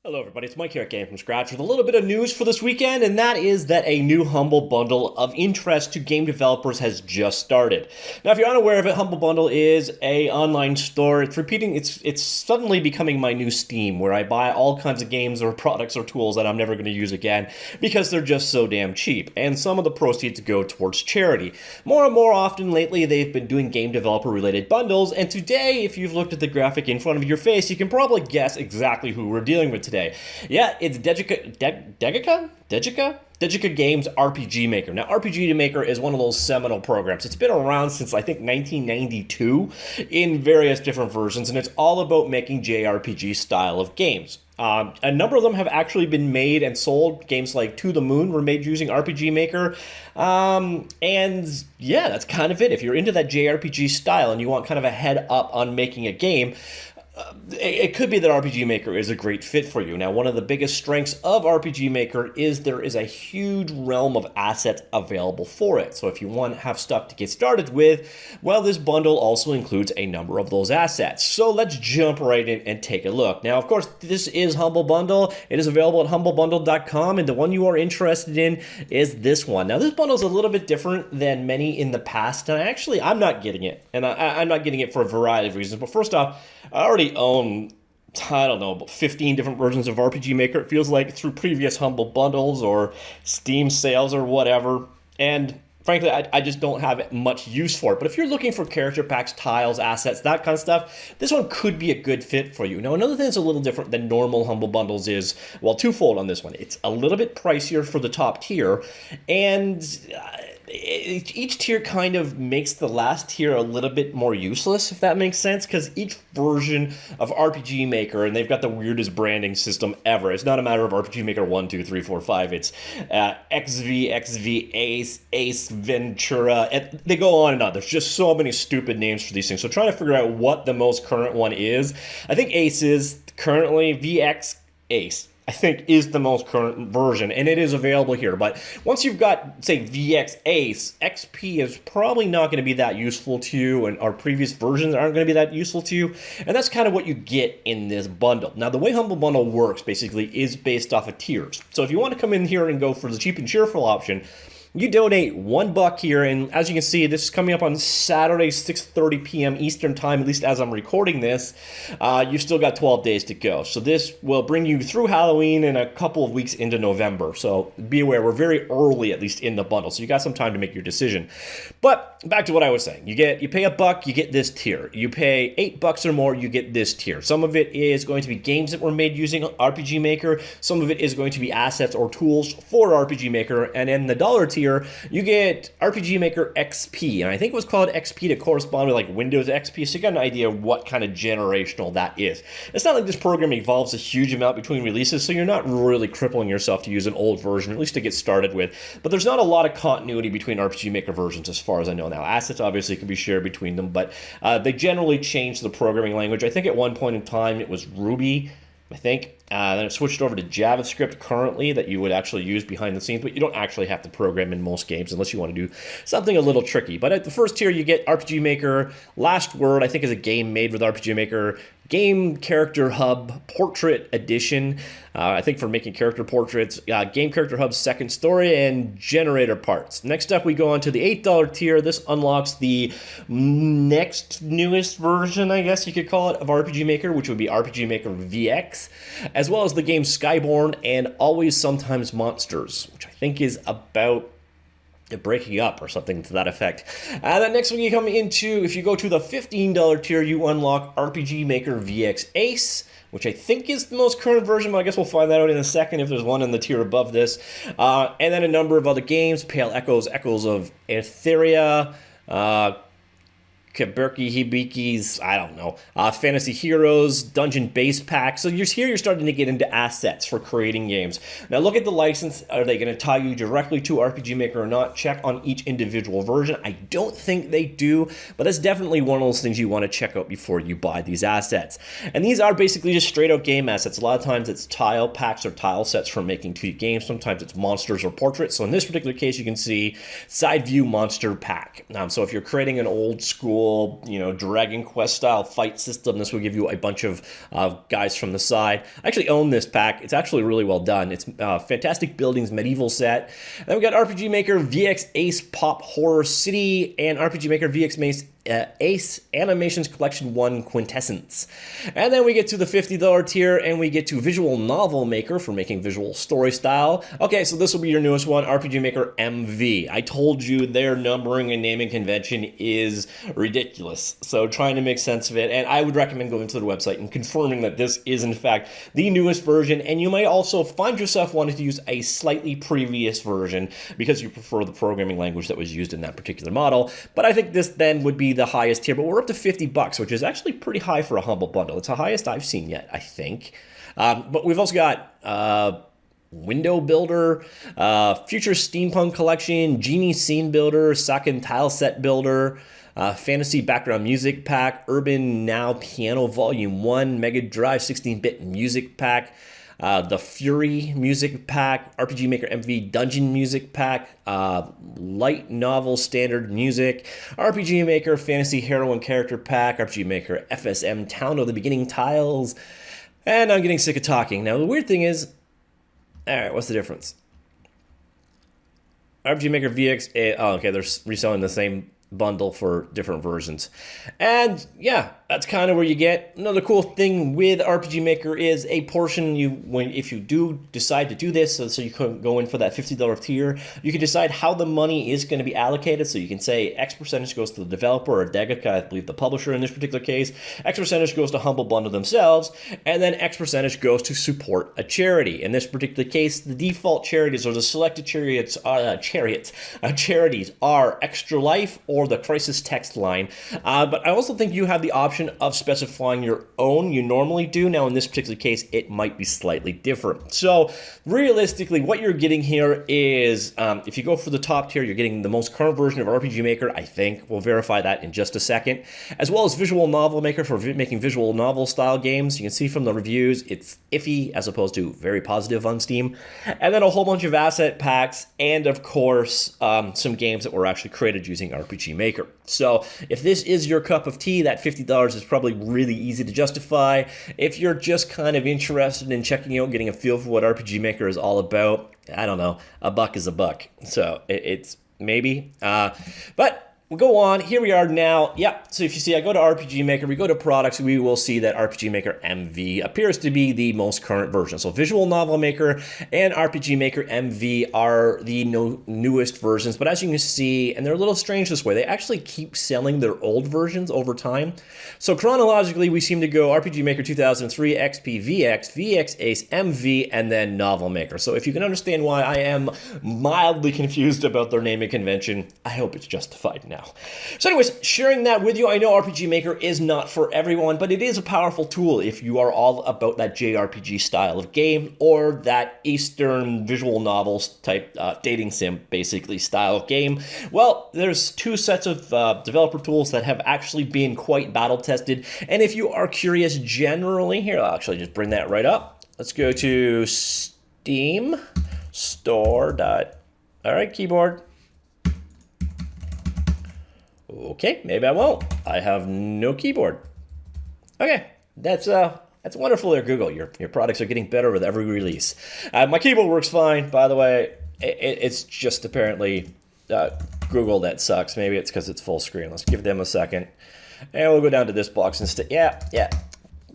Hello everybody, it's Mike here at Game From Scratch with a little bit of news for this weekend, and that is that a new Humble Bundle of interest to game developers has just started. Now, if you're unaware of it, Humble Bundle is a online store. It's suddenly becoming my new Steam, where I buy all kinds of games or products or tools that I'm never going to use again because they're just so damn cheap, and some of the proceeds go towards charity. More and more often lately, they've been doing game developer related bundles, and today, if you've looked at the graphic in front of your face, you can probably guess exactly who we're dealing with today. Yeah, it's Degica Games RPGMaker. Now, RPGMaker is one of those seminal programs. It's been around since, I think, 1992 in various different versions, and it's all about making JRPG style of games. A number of them have actually been made and sold. Games like To the Moon were made using RPGMaker. And yeah, that's kind of it. If you're into that JRPG style and you want kind of a head up on making a game, it could be that RPGMaker is a great fit for you. Now, one of the biggest strengths of RPGMaker is there is a huge realm of assets available for it. So if you want to have stuff to get started with, well, this bundle also includes a number of those assets. So let's jump right in and take a look. Now, of course, this is Humble Bundle. It is available at humblebundle.com, and the one you are interested in is this one. Now, this bundle is a little bit different than many in the past, and I'm not getting it. And I'm not getting it for a variety of reasons. But first off, I already own, I don't know, about 15 different versions of RPGMaker, it feels like, through previous Humble Bundles or Steam sales or whatever. And frankly, I just don't have much use for it. But if you're looking for character packs, tiles, assets, that kind of stuff, this one could be a good fit for you. Now, another thing that's a little different than normal Humble Bundles is, well, twofold on this one. It's a little bit pricier for the top tier, and each tier kind of makes the last tier a little bit more useless, if that makes sense, because each version of RPGMaker, and they've got the weirdest branding system ever. It's not a matter of RPGMaker 1, 2, 3, 4, 5. It's XV, Ace, Ace Ventura, and they go on and on. There's just so many stupid names for these things. So trying to figure out what the most current one is, I think Ace is currently VX Ace. I think is the most current version, and it is available here. But once you've got, say, VX Ace, XP is probably not going to be that useful to you, and our previous versions aren't going to be that useful to you, and that's kind of what you get in this bundle. Now, the way Humble Bundle works, basically, is based off of tiers. So if you want to come in here and go for the cheap and cheerful option, you donate $1 here, and as you can see, this is coming up on Saturday, 6:30 p.m. Eastern Time, at least as I'm recording this. You've still got 12 days to go. So this will bring you through Halloween and a couple of weeks into November. So be aware, we're very early, at least in the bundle, so you got some time to make your decision. But back to what I was saying. You pay $1, you get this tier. You pay $8 or more, you get this tier. Some of it is going to be games that were made using RPGMaker. Some of it is going to be assets or tools for RPGMaker. And in the dollar tier, you get RPGMaker XP, and I think it was called XP to correspond with like Windows XP, so you got an idea of what kind of generational that is. It's not like this program evolves a huge amount between releases, so you're not really crippling yourself to use an old version, at least to get started with, but there's not a lot of continuity between RPGMaker versions as far as I know now. Assets obviously can be shared between them, but they generally change the programming language. I think at one point in time it was Ruby, I think. Then it switched over to JavaScript currently that you would actually use behind the scenes, but you don't actually have to program in most games unless you want to do something a little tricky. But at the first tier, you get RPGMaker Last Word, I think is a game made with RPGMaker, Game Character Hub Portrait Edition, I think for making character portraits, Game Character Hub Second Story, and Generator Parts. Next up, we go on to the $8 tier. This unlocks the next newest version, I guess you could call it, of RPGMaker, which would be RPGMaker VX, as well as the games Skyborn and Always Sometimes Monsters, which I think is about breaking up or something to that effect. Then next one you come into, if you go to the $15 tier, you unlock RPGMaker VX Ace, which I think is the most current version, but I guess we'll find that out in a second if there's one in the tier above this. And then a number of other games, Pale Echoes, Echoes of Etheria, Kabuki Hibiki's, I don't know, Fantasy Heroes, Dungeon Base Pack. So you're starting to get into assets for creating games. Now look at the license. Are they going to tie you directly to RPGMaker or not? Check on each individual version. I don't think they do, but that's definitely one of those things you want to check out before you buy these assets. And these are basically just straight out game assets. A lot of times it's tile packs or tile sets for making 2D games. Sometimes it's monsters or portraits. So in this particular case, you can see side view monster pack. So if you're creating an old school cool, Dragon Quest style fight system. This will give you a bunch of guys from the side. I actually own this pack. It's actually really well done. It's fantastic buildings, medieval set. Then we got RPG Maker VX Ace Pop Horror City and RPG Maker VX Ace Animations Collection 1 Quintessence. And then we get to the $50 tier and we get to Visual Novel Maker for making visual story style. Okay, so this will be your newest one, RPG Maker MV. I told you their numbering and naming convention is ridiculous. So trying to make sense of it, and I would recommend going to the website and confirming that this is in fact the newest version, and you might also find yourself wanting to use a slightly previous version because you prefer the programming language that was used in that particular model. But I think this then would be the highest tier, but we're up to $50, which is actually pretty high for a humble bundle. It's the highest I've seen yet, I think. But we've also got Window Builder, Future Steampunk Collection, Genie Scene Builder, Sakin Tile Set Builder, Fantasy Background Music Pack, Urban Now Piano Volume 1, Mega Drive 16-bit Music Pack, the Fury Music Pack, RPG Maker MV Dungeon Music Pack, Light Novel Standard Music, RPG Maker Fantasy Heroine Character Pack, RPG Maker FSM Town of the Beginning Tiles, and I'm getting sick of talking. Now, the weird thing is, alright, what's the difference? RPG Maker VX, oh, okay, they're reselling the same bundle for different versions. And yeah, that's kind of where you get. Another cool thing with RPG Maker is a portion if you do decide to do this, so you can go in for that $50 tier, you can decide how the money is going to be allocated. So you can say X percentage goes to the developer, or Degica, I believe the publisher in this particular case, X percentage goes to Humble Bundle themselves, and then X percentage goes to support a charity. In this particular case, the default charities or the selected charities are Extra Life or the Crisis Text Line. But I also think you have the option of specifying your own. You normally do. Now, in this particular case, it might be slightly different. So, realistically, what you're getting here is, if you go for the top tier, you're getting the most current version of RPG Maker, I think. We'll verify that in just a second. As well as Visual Novel Maker for making visual novel style games. You can see from the reviews, it's iffy as opposed to very positive on Steam. And then a whole bunch of asset packs, and of course, some games that were actually created using RPG Maker. So, if this is your cup of tea, that $50 is probably really easy to justify. If you're just kind of interested in checking out, getting a feel for what RPG Maker is all about, I don't know, a buck is a buck. So it's maybe. But we'll go on. Here we are now. Yeah, so if you see, I go to RPG Maker, we go to products, we will see that RPG Maker MV appears to be the most current version. So Visual Novel Maker and RPG Maker MV are the newest versions. But as you can see, and they're a little strange this way, they actually keep selling their old versions over time. So chronologically, we seem to go RPG Maker 2003, XP, VX, VX Ace, MV, and then Novel Maker. So if you can understand why I am mildly confused about their naming convention, I hope it's justified now. So anyways, sharing that with you. I know RPG Maker is not for everyone, but it is a powerful tool if you are all about that JRPG style of game or that Eastern visual novels type dating sim basically style of game. Well, there's two sets of developer tools that have actually been quite battle tested, and if you are curious generally, here I'll actually just bring that right up. Let's go to Steam Store. All right, keyboard. Okay, maybe I won't. I have no keyboard. Okay, that's wonderful there, Google. Your products are getting better with every release. My keyboard works fine, by the way. It's just apparently Google that sucks. Maybe it's because it's full screen. Let's give them a second. And we'll go down to this box instead. Yeah.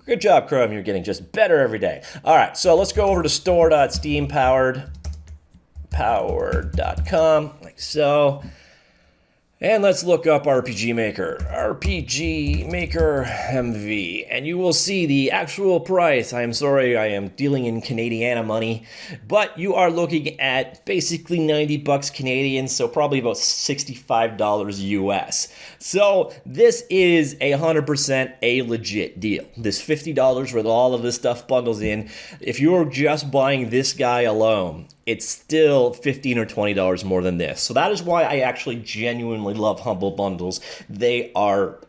Good job, Chrome. You're getting just better every day. All right, so let's go over to store.steampowered.com, like so. And let's look up RPG Maker MV, and you will see the actual price. I am sorry, I am dealing in Canadiana money, but you are looking at basically $90 Canadian, so probably about $65 US. So this is 100% a legit deal. This $50 with all of this stuff bundles in, if you're just buying this guy alone, it's still $15 or $20 more than this. So that is why I actually genuinely love Humble Bundles. They are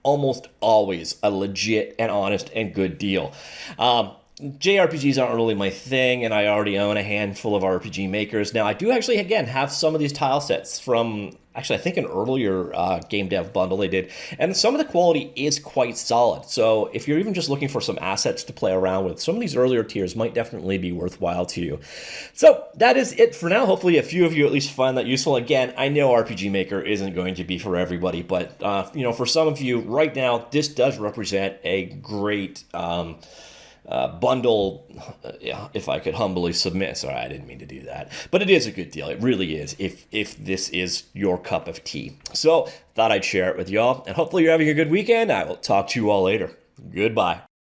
almost always a legit and honest and good deal. JRPGs aren't really my thing, and I already own a handful of RPG makers. Now, I do actually, again, have some of these tile sets from, actually, I think an earlier game dev bundle they did, and some of the quality is quite solid. So if you're even just looking for some assets to play around with, some of these earlier tiers might definitely be worthwhile to you. So that is it for now. Hopefully a few of you at least find that useful. Again, I know RPG Maker isn't going to be for everybody, but for some of you right now, this does represent a great bundle, if I could humbly submit. Sorry, I didn't mean to do that. But it is a good deal. It really is, if this is your cup of tea. So, thought I'd share it with y'all, and hopefully you're having a good weekend. I will talk to you all later. Goodbye.